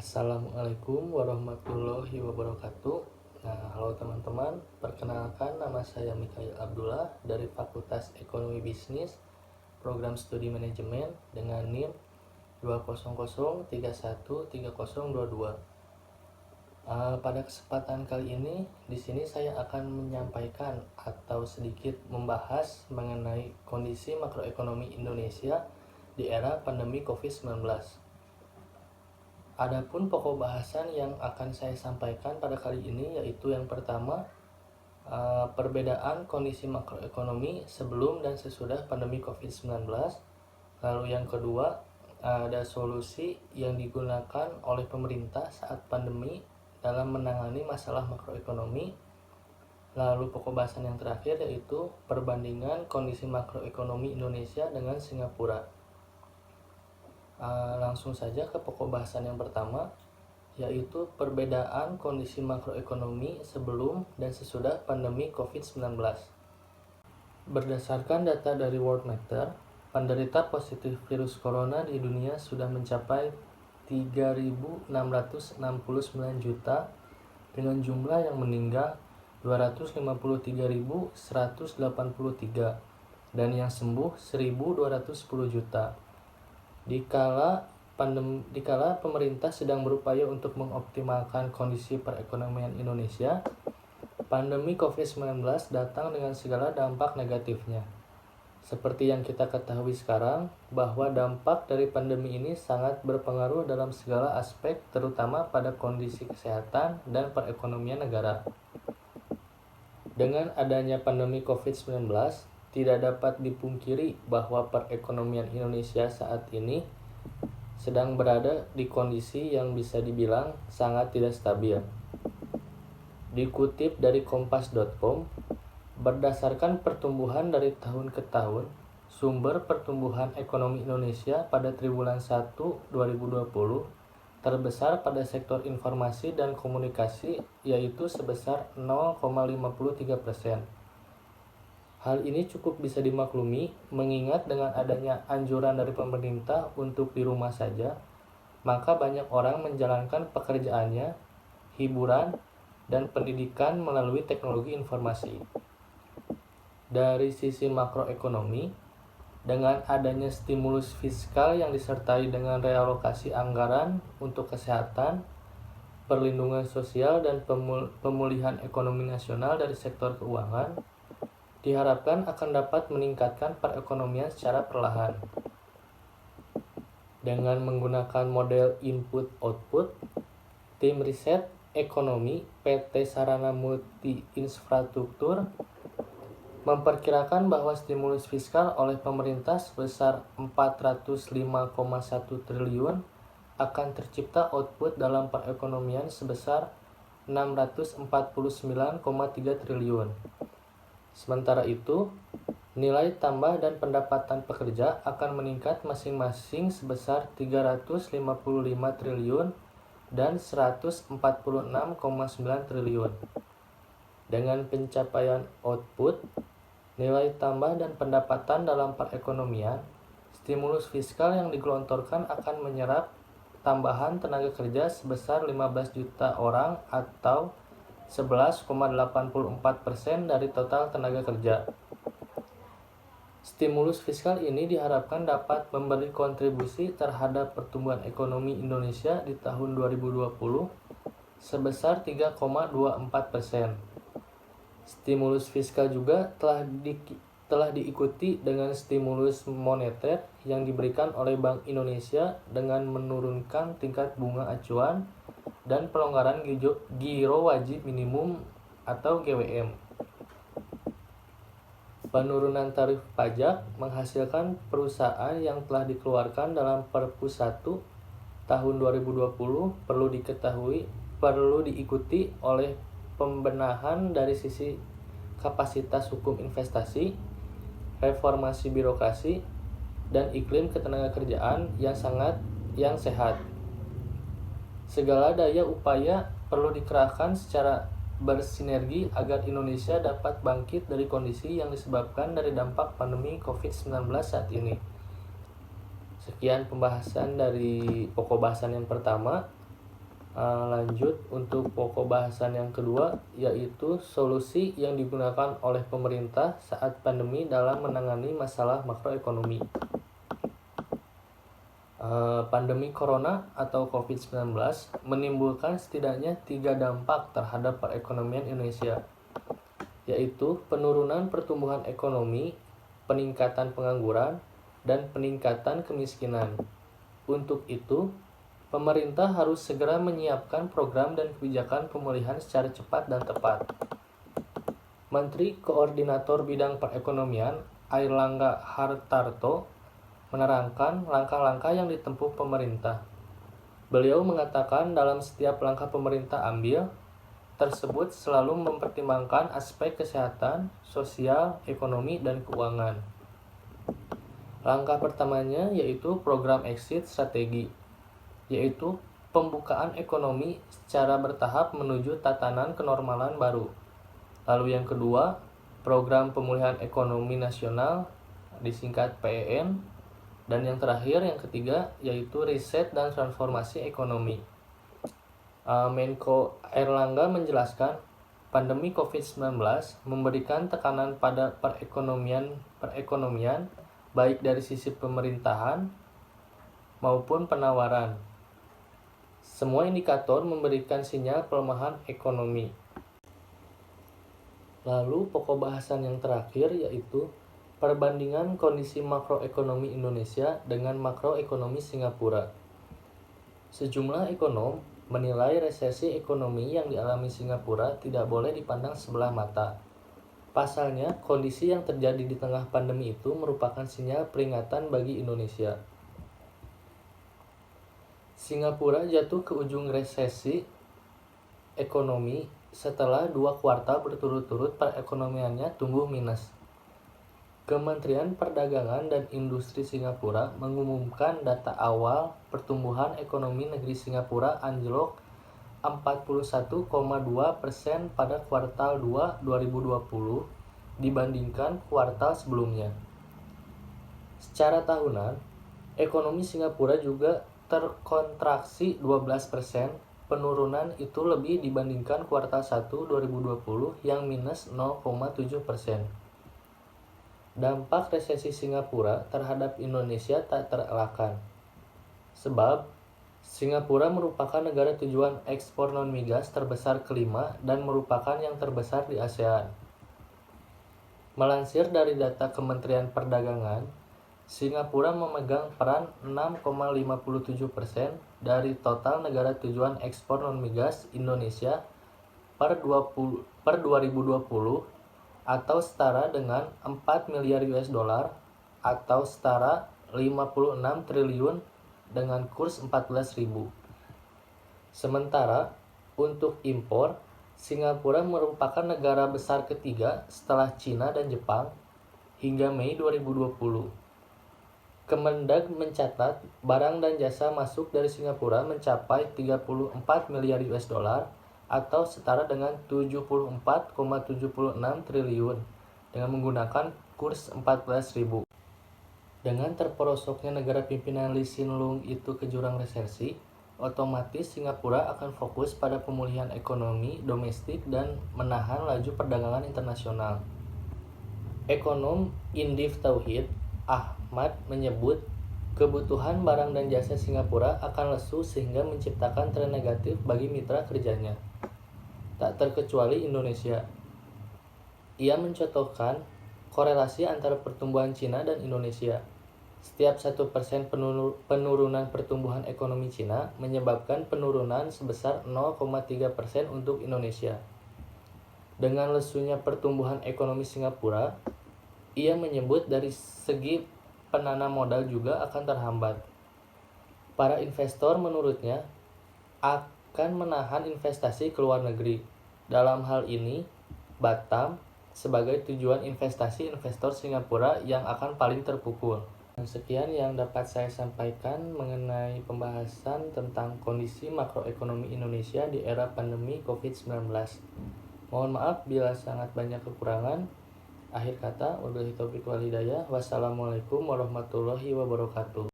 Assalamualaikum warahmatullahi wabarakatuh. Nah, halo teman-teman, perkenalkan nama saya Mikhail Abdullah dari Fakultas Ekonomi Bisnis, Program Studi Manajemen dengan NIM 200313022. Pada kesempatan kali ini, di sini saya akan menyampaikan atau sedikit membahas mengenai kondisi makroekonomi Indonesia di era pandemi COVID-19. Adapun pokok bahasan yang akan saya sampaikan pada kali ini yaitu yang pertama, perbedaan kondisi makroekonomi sebelum dan sesudah pandemi COVID-19. Lalu yang kedua, ada solusi yang digunakan oleh pemerintah saat pandemi dalam menangani masalah makroekonomi. Lalu pokok bahasan yang terakhir yaitu perbandingan kondisi makroekonomi Indonesia dengan Singapura. Langsung saja ke pokok bahasan yang pertama, yaitu perbedaan kondisi makroekonomi sebelum dan sesudah pandemi COVID-19. Berdasarkan data dari Worldmeter, penderita positif virus corona di dunia sudah mencapai 3.669 juta dengan jumlah yang meninggal 253.183 dan yang sembuh 1.210 juta. Dikala pemerintah sedang berupaya untuk mengoptimalkan kondisi perekonomian Indonesia, pandemi COVID-19 datang dengan segala dampak negatifnya. Seperti yang kita ketahui sekarang, bahwa dampak dari pandemi ini sangat berpengaruh dalam segala aspek, terutama pada kondisi kesehatan dan perekonomian negara. Dengan adanya pandemi COVID-19, tidak dapat dipungkiri bahwa perekonomian Indonesia saat ini sedang berada di kondisi yang bisa dibilang sangat tidak stabil. Dikutip dari kompas.com, berdasarkan pertumbuhan dari tahun ke tahun, sumber pertumbuhan ekonomi Indonesia pada triwulan 1 2020 terbesar pada sektor informasi dan komunikasi yaitu sebesar 0,53%. Hal ini cukup bisa dimaklumi mengingat dengan adanya anjuran dari pemerintah untuk di rumah saja, maka banyak orang menjalankan pekerjaannya, hiburan, dan pendidikan melalui teknologi informasi. Dari sisi makroekonomi, dengan adanya stimulus fiskal yang disertai dengan realokasi anggaran untuk kesehatan, perlindungan sosial, dan pemulihan ekonomi nasional dari sektor keuangan, diharapkan akan dapat meningkatkan perekonomian secara perlahan. Dengan menggunakan model input-output, tim riset ekonomi PT Sarana Multi Infrastruktur memperkirakan bahwa stimulus fiskal oleh pemerintah sebesar 405,1 triliun akan tercipta output dalam perekonomian sebesar 649,3 triliun. Sementara itu, nilai tambah dan pendapatan pekerja akan meningkat masing-masing sebesar 355 triliun dan 146,9 triliun. Dengan pencapaian output, nilai tambah dan pendapatan dalam perekonomian, stimulus fiskal yang digelontorkan akan menyerap tambahan tenaga kerja sebesar 15 juta orang atau 11,84% dari total tenaga kerja. Stimulus fiskal ini diharapkan dapat memberi kontribusi terhadap pertumbuhan ekonomi Indonesia di tahun 2020 sebesar 3,24%. Stimulus fiskal juga telah diikuti dengan stimulus moneter yang diberikan oleh Bank Indonesia dengan menurunkan tingkat bunga acuan dan pelonggaran giro wajib minimum atau GWM. Penurunan tarif pajak menghasilkan perusahaan yang telah dikeluarkan dalam Perpus 1 tahun 2020 perlu diikuti oleh pembenahan dari sisi kapasitas hukum investasi, reformasi birokrasi, dan iklim ketenagakerjaan yang sehat. Segala daya upaya perlu dikerahkan secara bersinergi agar Indonesia dapat bangkit dari kondisi yang disebabkan dari dampak pandemi COVID-19 saat ini. Sekian pembahasan dari pokok bahasan yang pertama. Lanjut untuk pokok bahasan yang kedua, yaitu solusi yang digunakan oleh pemerintah saat pandemi dalam menangani masalah makroekonomi. Pandemi corona atau COVID-19 menimbulkan setidaknya 3 dampak terhadap perekonomian Indonesia, yaitu penurunan pertumbuhan ekonomi, peningkatan pengangguran, dan peningkatan kemiskinan. Untuk itu, pemerintah harus segera menyiapkan program dan kebijakan pemulihan secara cepat dan tepat. Menteri Koordinator Bidang Perekonomian, Airlangga Hartarto, menerangkan langkah-langkah yang ditempuh pemerintah. Beliau mengatakan dalam setiap langkah pemerintah ambil, tersebut selalu mempertimbangkan aspek kesehatan, sosial, ekonomi, dan keuangan. Langkah pertamanya yaitu program exit strategi, yaitu pembukaan ekonomi secara bertahap menuju tatanan kenormalan baru. Lalu yang kedua, program pemulihan ekonomi nasional, disingkat PEN. Dan yang terakhir, yang ketiga, yaitu riset dan transformasi ekonomi. Menko Airlangga menjelaskan, pandemi COVID-19 memberikan tekanan pada perekonomian baik dari sisi pemerintahan maupun penawaran. Semua indikator memberikan sinyal pelemahan ekonomi. Lalu pokok bahasan yang terakhir yaitu perbandingan kondisi makroekonomi Indonesia dengan makroekonomi Singapura. Sejumlah ekonom menilai resesi ekonomi yang dialami Singapura tidak boleh dipandang sebelah mata. Pasalnya, kondisi yang terjadi di tengah pandemi itu merupakan sinyal peringatan bagi Indonesia. Singapura jatuh ke ujung resesi ekonomi setelah 2 kuartal berturut-turut perekonomiannya tumbuh minus. Kementerian Perdagangan dan Industri Singapura mengumumkan data awal pertumbuhan ekonomi negeri Singapura anjlok 41,2% pada kuartal 2 2020 dibandingkan kuartal sebelumnya. Secara tahunan, ekonomi Singapura juga terkontraksi 12%. Penurunan itu lebih dibandingkan kuartal 1 2020 yang minus 0,7%. Dampak resesi Singapura terhadap Indonesia tak terelakkan. Sebab, Singapura merupakan negara tujuan ekspor non-migas terbesar kelima dan merupakan yang terbesar di ASEAN. Melansir dari data Kementerian Perdagangan, Singapura memegang peran 6,57% dari total negara tujuan ekspor non-migas Indonesia per 2020 atau setara dengan 4 miliar US dollar atau setara 56 triliun dengan kurs 14.000. Sementara untuk impor, Singapura merupakan negara besar ketiga setelah Cina dan Jepang hingga Mei 2020. Kemendag mencatat barang dan jasa masuk dari Singapura mencapai 34 miliar US dollar atau setara dengan 74,76 triliun dengan menggunakan kurs 14.000. Dengan terperosoknya negara pimpinan Lee Hsien Loong itu ke jurang resesi, otomatis Singapura akan fokus pada pemulihan ekonomi domestik dan menahan laju perdagangan internasional. Ekonom Indif Tauhid Ahmad menyebut kebutuhan barang dan jasa Singapura akan lesu sehingga menciptakan tren negatif bagi mitra kerjanya, tak terkecuali Indonesia. Ia mencontohkan korelasi antara pertumbuhan Cina dan Indonesia. Setiap 1% penurunan pertumbuhan ekonomi Cina menyebabkan penurunan sebesar 0,3% untuk Indonesia. Dengan lesunya pertumbuhan ekonomi Singapura, ia menyebut dari segi penanam modal juga akan terhambat. Para investor menurutnya akan menahan investasi ke luar negeri. Dalam hal ini, Batam sebagai tujuan investasi investor Singapura yang akan paling terpukul. Sekian yang dapat saya sampaikan mengenai pembahasan tentang kondisi makroekonomi Indonesia di era pandemi COVID-19. Mohon maaf bila sangat banyak kekurangan. Akhir kata, wabillahi taufiq wal hidayah. Wassalamualaikum warahmatullahi wabarakatuh.